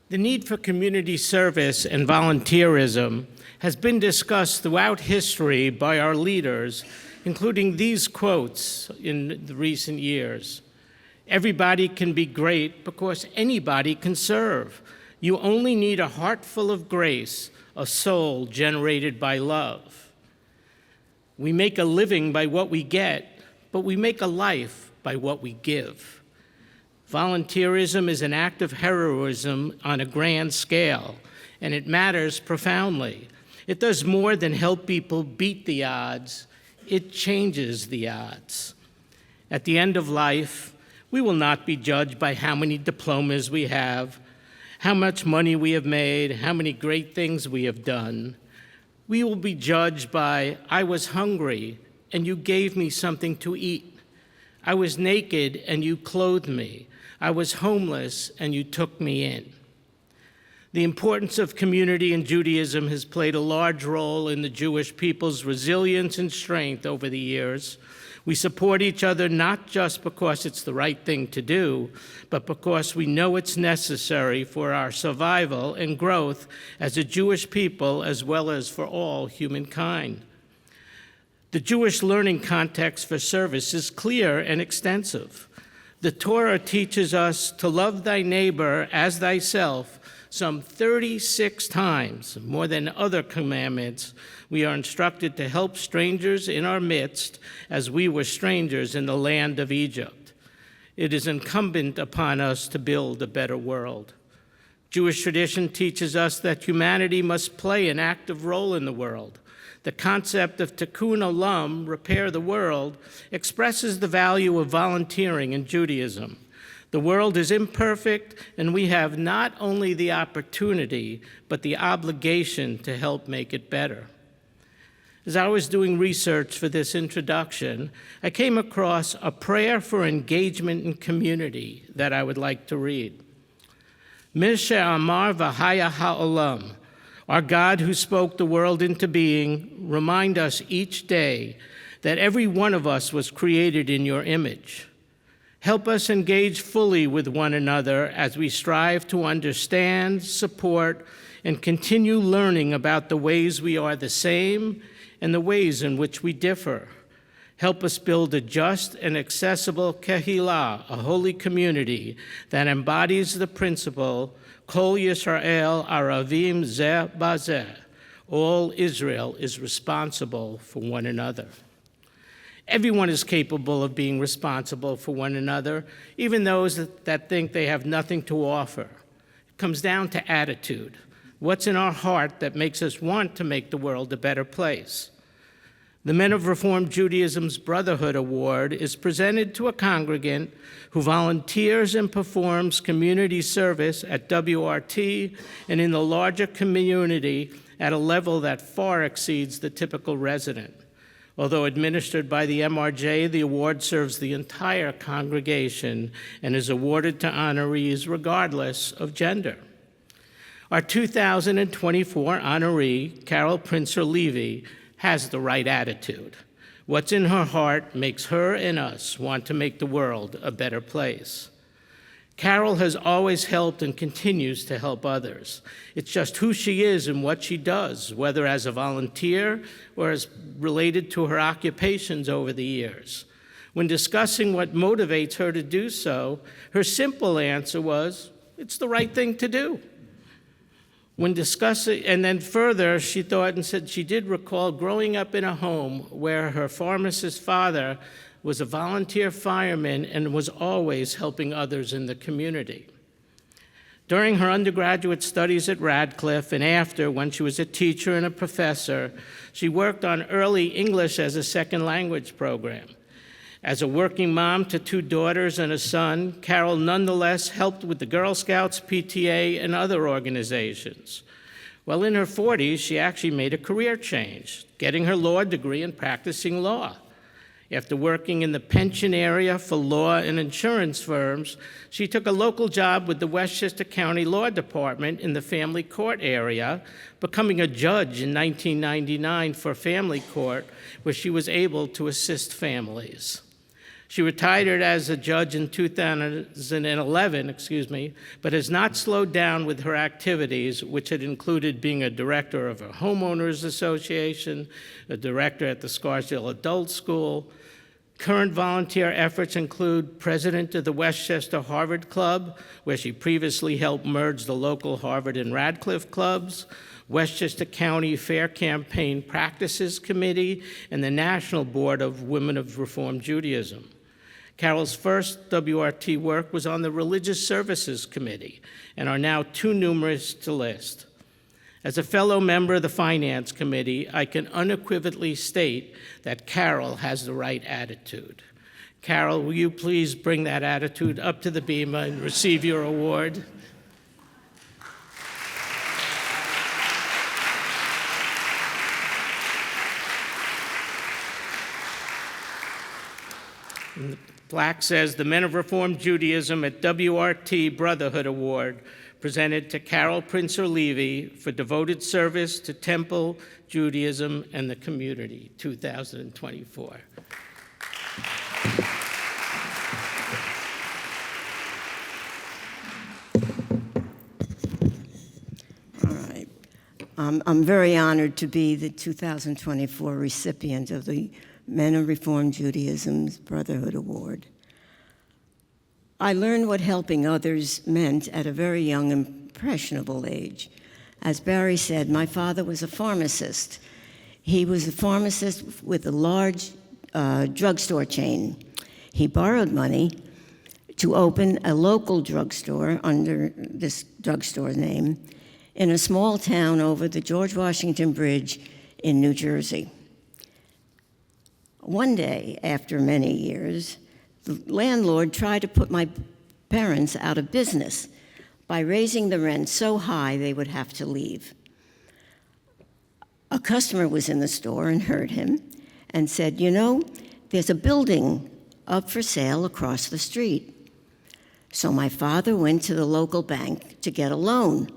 The need for community service and volunteerism has been discussed throughout history by our leaders, including these quotes in the recent years. Everybody can be great because anybody can serve. You only need a heart full of grace, a soul generated by love. We make a living by what we get, but we make a life by what we give. Volunteerism is an act of heroism on a grand scale, and it matters profoundly. It does more than help people beat the odds. It changes the odds. At the end of life, we will not be judged by how many diplomas we have, how much money we have made, how many great things we have done. We will be judged by, I was hungry, and you gave me something to eat. I was naked, and you clothed me. I was homeless, and you took me in. The importance of community in Judaism has played a large role in the Jewish people's resilience and strength over the years. We support each other not just because it's the right thing to do, but because we know it's necessary for our survival and growth as a Jewish people, as well as for all humankind. The Jewish learning context for service is clear and extensive. The Torah teaches us to love thy neighbor as thyself some 36 times, more than other commandments. We are instructed to help strangers in our midst as we were strangers in the land of Egypt. It is incumbent upon us to build a better world. Jewish tradition teaches us that humanity must play an active role in the world. The concept of tikkun olam, repair the world, expresses the value of volunteering in Judaism. The world is imperfect, and we have not only the opportunity, but the obligation to help make it better. As I was doing research for this introduction, I came across a prayer for engagement in community that I would like to read. Misha Amar V'haya Ha'olam, our God who spoke the world into being, remind us each day that every one of us was created in your image. Help us engage fully with one another as we strive to understand, support, and continue learning about the ways we are the same and the ways in which we differ. Help us build a just and accessible kehilah, a holy community that embodies the principle Kol Yisrael Aravim Zeh Bazeh. All Israel is responsible for one another. Everyone is capable of being responsible for one another, even those that think they have nothing to offer. It comes down to attitude. What's in our heart that makes us want to make the world a better place? The Men of Reformed Judaism's Brotherhood Award is presented to a congregant who volunteers and performs community service at WRT and in the larger community at a level that far exceeds the typical resident. Although administered by the MRJ, the award serves the entire congregation and is awarded to honorees regardless of gender. Our 2024 honoree, Carole Levy, has the right attitude. What's in her heart makes her and us want to make the world a better place. Carole has always helped and continues to help others. It's just who she is and what she does, whether as a volunteer or as related to her occupations over the years. When discussing what motivates her to do so, her simple answer was, it's the right thing to do. When discussing, and then further, she thought and said she did recall growing up in a home where her pharmacist father was a volunteer fireman and was always helping others in the community. During her undergraduate studies at Radcliffe and after, when she was a teacher and a professor, she worked on early English as a second language program. As a working mom to 2 daughters and a son, Carole nonetheless helped with the Girl Scouts, PTA, and other organizations. Well, in her 40s, she actually made a career change, getting her law degree and practicing law. After working in the pension area for law and insurance firms, she took a local job with the Westchester County Law Department in the family court area, becoming a judge in 1999 for family court, where she was able to assist families. She retired as a judge in 2011, but has not slowed down with her activities, which had included being a director of a homeowners association, a director at the Scarsdale Adult School. Current volunteer efforts include president of the Westchester Harvard Club, where she previously helped merge the local Harvard and Radcliffe clubs, Westchester County Fair Campaign Practices Committee, and the National Board of Women of Reform Judaism. Carole's first WRT work was on the Religious Services Committee, and are now too numerous to list. As a fellow member of the Finance Committee, I can unequivocally state that Carole has the right attitude. Carole, will you please bring that attitude up to the bema and receive your award? And the plaque says, the Men of Reformed Judaism at WRT Brotherhood Award, presented to Carole Princer Levy for devoted service to Temple, Judaism, and the community, 2024. All right. I'm very honored to be the 2024 recipient of the Men of Reformed Judaism's Brotherhood Award. I learned what helping others meant at a very young, impressionable age. As Barry said, my father was a pharmacist. He was a pharmacist with a large drugstore chain. He borrowed money to open a local drugstore under this drugstore name in a small town over the George Washington Bridge in New Jersey. One day, after many years, the landlord tried to put my parents out of business by raising the rent so high they would have to leave. A customer was in the store and heard him and said, "You know, there's a building up for sale across the street." So my father went to the local bank to get a loan,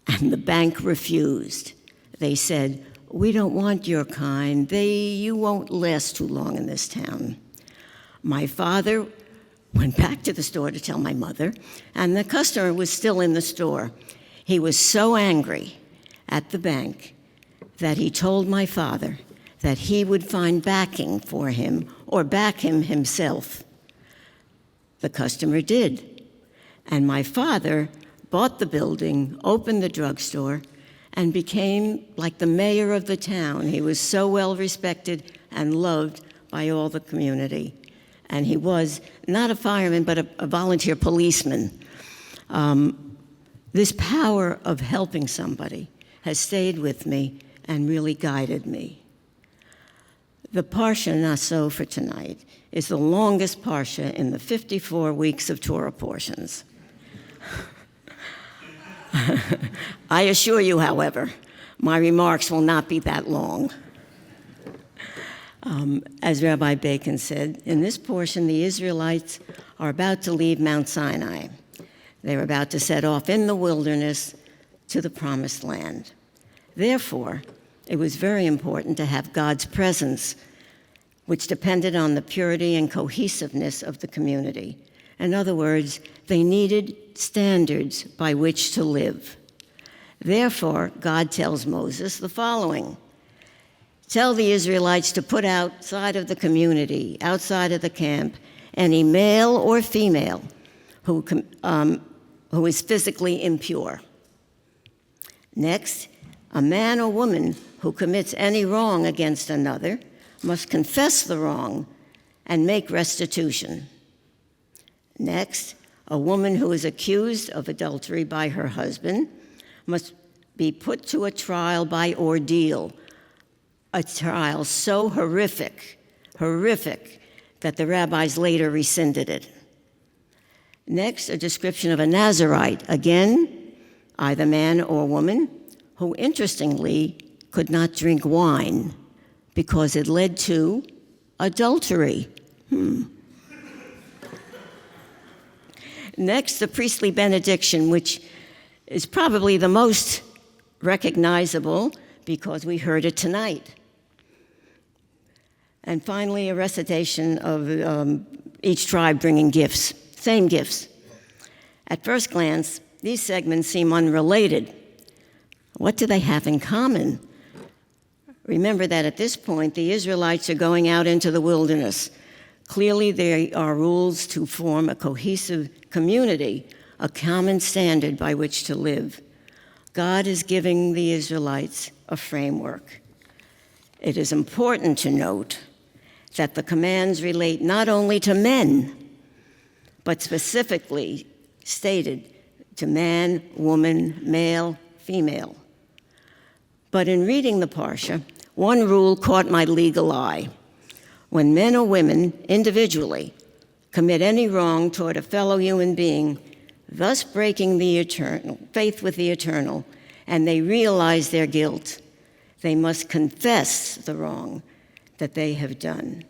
and the bank refused. They said, "We don't want your kind. You won't last too long in this town." My father went back to the store to tell my mother, and the customer was still in the store. He was so angry at the bank that he told my father that he would find backing for him or back him himself. The customer did, and my father bought the building, opened the drugstore, and became like the mayor of the town. He was so well respected and loved by all the community. And he was not a fireman, but a volunteer policeman. This power of helping somebody has stayed with me and really guided me. The Parsha Naso for tonight is the longest Parsha in the 54 weeks of Torah portions. I assure you, however, my remarks will not be that long. As Rabbi Bacon said, in this portion, the Israelites are about to leave Mount Sinai. They're about to set off in the wilderness to the Promised Land. Therefore, it was very important to have God's presence, which depended on the purity and cohesiveness of the community. In other words, they needed standards by which to live. Therefore, God tells Moses the following: "Tell the Israelites to put outside of the community, outside of the camp, any male or female who is physically impure. Next, a man or woman who commits any wrong against another must confess the wrong and make restitution. Next, a woman who is accused of adultery by her husband must be put to a trial by ordeal, a trial so horrific that the rabbis later rescinded it. Next, a description of a Nazirite, again, either man or woman, who interestingly could not drink wine because it led to adultery. Next, the priestly benediction, which is probably the most recognizable because we heard it tonight. And finally, a recitation of each tribe bringing gifts, same gifts. At first glance, these segments seem unrelated. What do they have in common? Remember that at this point, the Israelites are going out into the wilderness. Clearly, there are rules to form a cohesive community, a common standard by which to live. God is giving the Israelites a framework. It is important to note that the commands relate not only to men, but specifically stated to man, woman, male, female. But in reading the Parsha, one rule caught my legal eye. When men or women individually commit any wrong toward a fellow human being, thus breaking the eternal, faith with the eternal, and they realize their guilt, they must confess the wrong that they have done.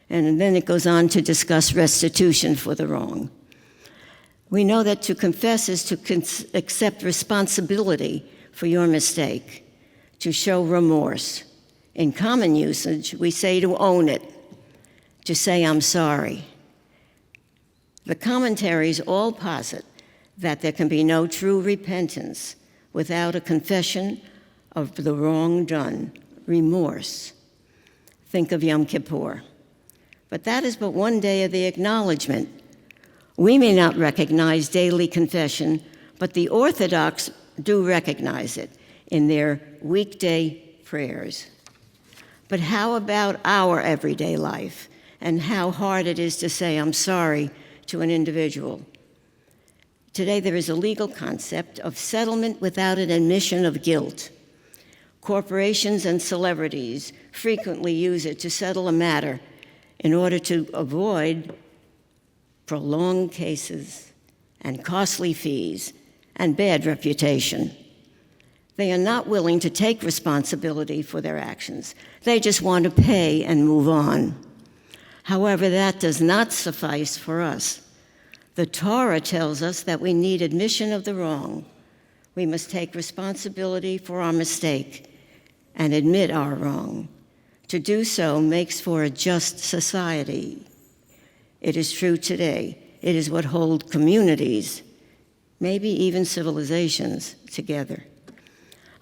And then it goes on to discuss restitution for the wrong. We know that to confess is to accept responsibility for your mistake, to show remorse. In common usage, we say to own it, to say I'm sorry. The commentaries all posit that there can be no true repentance without a confession of the wrong done, remorse. Think of Yom Kippur. But that is but one day of the acknowledgement. We may not recognize daily confession, but the Orthodox do recognize it in their weekday prayers. But how about our everyday life and how hard it is to say I'm sorry to an individual? Today there is a legal concept of settlement without an admission of guilt. Corporations and celebrities frequently use it to settle a matter in order to avoid prolonged cases and costly fees and bad reputation. They are not willing to take responsibility for their actions. They just want to pay and move on. However, that does not suffice for us. The Torah tells us that we need admission of the wrong. We must take responsibility for our mistake and admit our wrong. To do so makes for a just society. It is true today. It is what holds communities, maybe even civilizations, together.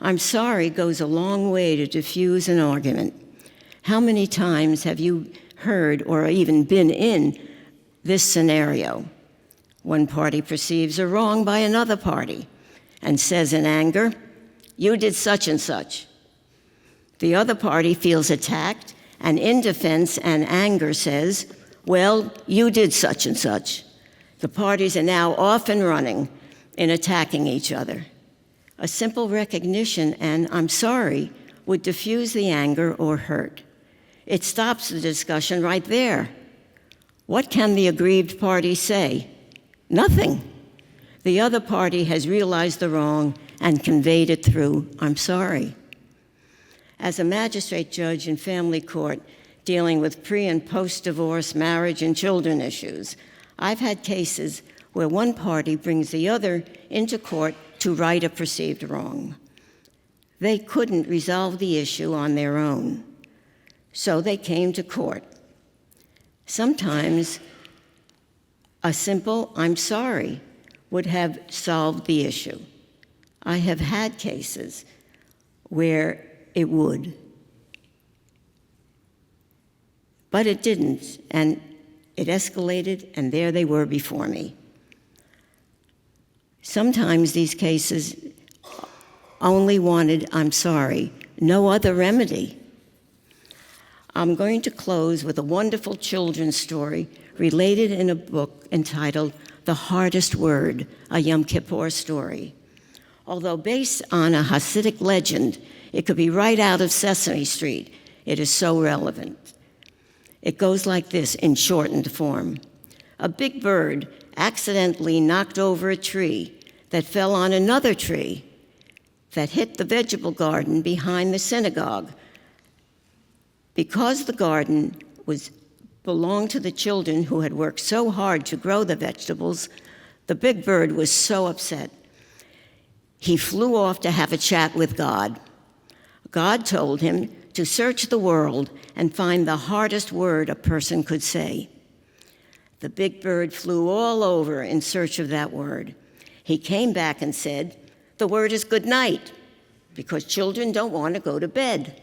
I'm sorry goes a long way to diffuse an argument. How many times have you heard or even been in this scenario? One party perceives a wrong by another party and says in anger, "You did such and such." The other party feels attacked and in defense and anger says, "Well, you did such and such." The parties are now off and running in attacking each other. A simple recognition and "I'm sorry" would diffuse the anger or hurt. It stops the discussion right there. What can the aggrieved party say? Nothing. The other party has realized the wrong and conveyed it through "I'm sorry." As a magistrate judge in family court dealing with pre- and post-divorce marriage and children issues, I've had cases where one party brings the other into court to right a perceived wrong. They couldn't resolve the issue on their own, so they came to court. Sometimes a simple "I'm sorry" would have solved the issue. I have had cases where it would. But it didn't, and it escalated, and there they were before me. Sometimes these cases only wanted "I'm sorry," no other remedy. I'm going to close with a wonderful children's story related in a book entitled The Hardest Word, a Yom Kippur story. Although based on a Hasidic legend, it could be right out of Sesame Street. It is so relevant. It goes like this in shortened form. A big bird accidentally knocked over a tree that fell on another tree that hit the vegetable garden behind the synagogue. Because the garden belonged to the children who had worked so hard to grow the vegetables, the big bird was so upset. He flew off to have a chat with God. God told him to search the world and find the hardest word a person could say. The big bird flew all over in search of that word. He came back and said, "The word is good night, because children don't want to go to bed."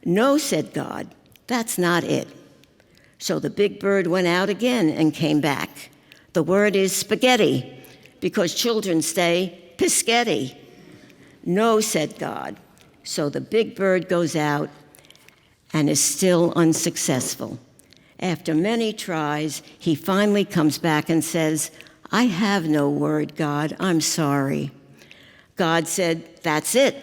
"No," said God, "that's not it." So the big bird went out again and came back. "The word is spaghetti, because children say pischetti." "No," said God. So the big bird goes out and is still unsuccessful. After many tries, he finally comes back and says, "I have no word, God, I'm sorry." God said, "That's it.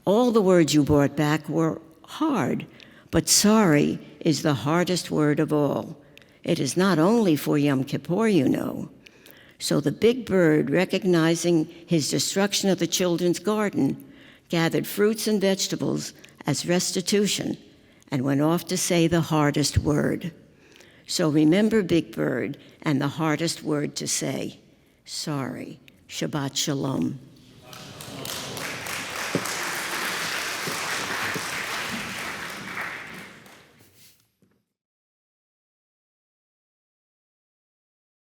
All the words you brought back were hard, but sorry is the hardest word of all. It is not only for Yom Kippur, you know." So the big bird, recognizing his destruction of the children's garden, gathered fruits and vegetables as restitution and went off to say the hardest word. So remember Big Bird and the hardest word to say, sorry. Shabbat Shalom.